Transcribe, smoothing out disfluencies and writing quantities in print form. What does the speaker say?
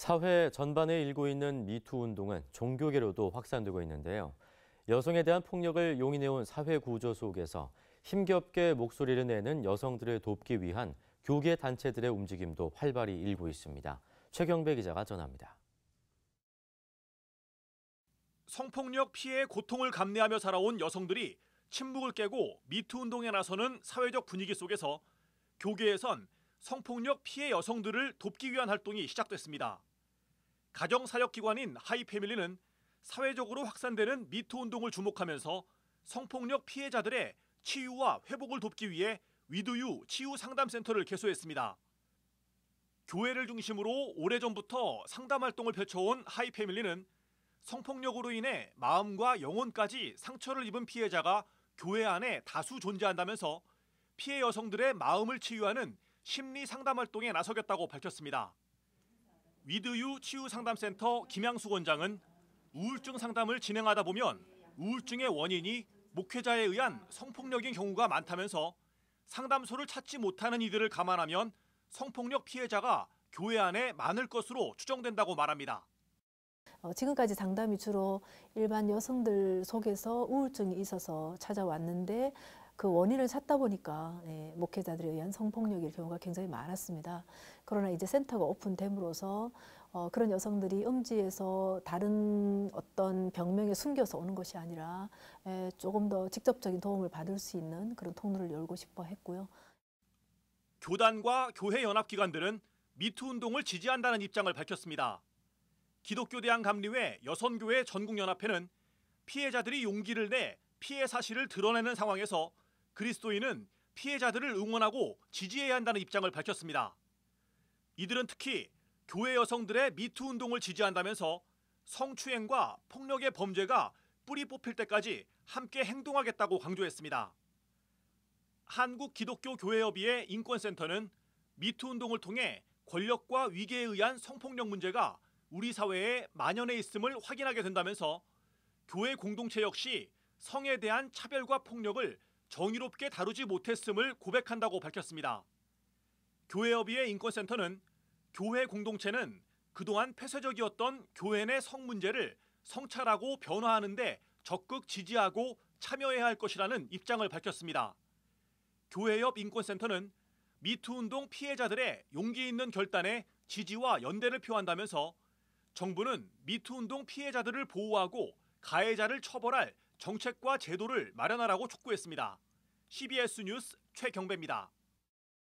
사회 전반에 일고 있는 미투 운동은 종교계로도 확산되고 있는데요. 여성에 대한 폭력을 용인해온 사회 구조 속에서 힘겹게 목소리를 내는 여성들을 돕기 위한 교계 단체들의 움직임도 활발히 일고 있습니다. 최경배 기자가 전합니다. 성폭력 피해의 고통을 감내하며 살아온 여성들이 침묵을 깨고 미투 운동에 나서는 사회적 분위기 속에서 교계에선 성폭력 피해 여성들을 돕기 위한 활동이 시작됐습니다. 가정사역기관인 하이패밀리는 사회적으로 확산되는 미투 운동을 주목하면서 성폭력 피해자들의 치유와 회복을 돕기 위해 위드유 치유상담센터를 개소했습니다. 교회를 중심으로 오래전부터 상담 활동을 펼쳐온 하이패밀리는 성폭력으로 인해 마음과 영혼까지 상처를 입은 피해자가 교회 안에 다수 존재한다면서 피해 여성들의 마음을 치유하는 심리 상담 활동에 나서겠다고 밝혔습니다. 위드유 치유상담센터 김양수 원장은 우울증 상담을 진행하다 보면 우울증의 원인이 목회자에 의한 성폭력인 경우가 많다면서 상담소를 찾지 못하는 이들을 감안하면 성폭력 피해자가 교회 안에 많을 것으로 추정된다고 말합니다. 지금까지 상담이 주로 일반 여성들 속에서 우울증이 있어서 찾아왔는데 그 원인을 찾다 보니까 목회자들에 의한 성폭력일 경우가 굉장히 많았습니다. 그러나 이제 센터가 오픈됨으로써 그런 여성들이 음지에서 다른 어떤 병명에 숨겨서 오는 것이 아니라 조금 더 직접적인 도움을 받을 수 있는 그런 통로를 열고 싶어 했고요. 교단과 교회 연합기관들은 미투 운동을 지지한다는 입장을 밝혔습니다. 기독교대한감리회 여선교회 전국연합회는 피해자들이 용기를 내 피해 사실을 드러내는 상황에서 그리스도인은 피해자들을 응원하고 지지해야 한다는 입장을 밝혔습니다. 이들은 특히 교회 여성들의 미투 운동을 지지한다면서 성추행과 폭력의 범죄가 뿌리 뽑힐 때까지 함께 행동하겠다고 강조했습니다. 한국기독교교회협의회 인권센터는 미투 운동을 통해 권력과 위계에 의한 성폭력 문제가 우리 사회에 만연해 있음을 확인하게 된다면서 교회 공동체 역시 성에 대한 차별과 폭력을 정의롭게 다루지 못했음을 고백한다고 밝혔습니다. 교회협의회 인권센터는 교회 공동체는 그동안 폐쇄적이었던 교회 내 성 문제를 성찰하고 변화하는 데 적극 지지하고 참여해야 할 것이라는 입장을 밝혔습니다. 교회협 인권센터는 미투 운동 피해자들의 용기 있는 결단에 지지와 연대를 표한다면서 정부는 미투 운동 피해자들을 보호하고 가해자를 처벌할 정책과 제도를 마련하라고 촉구했습니다. CBS 뉴스 최경배입니다.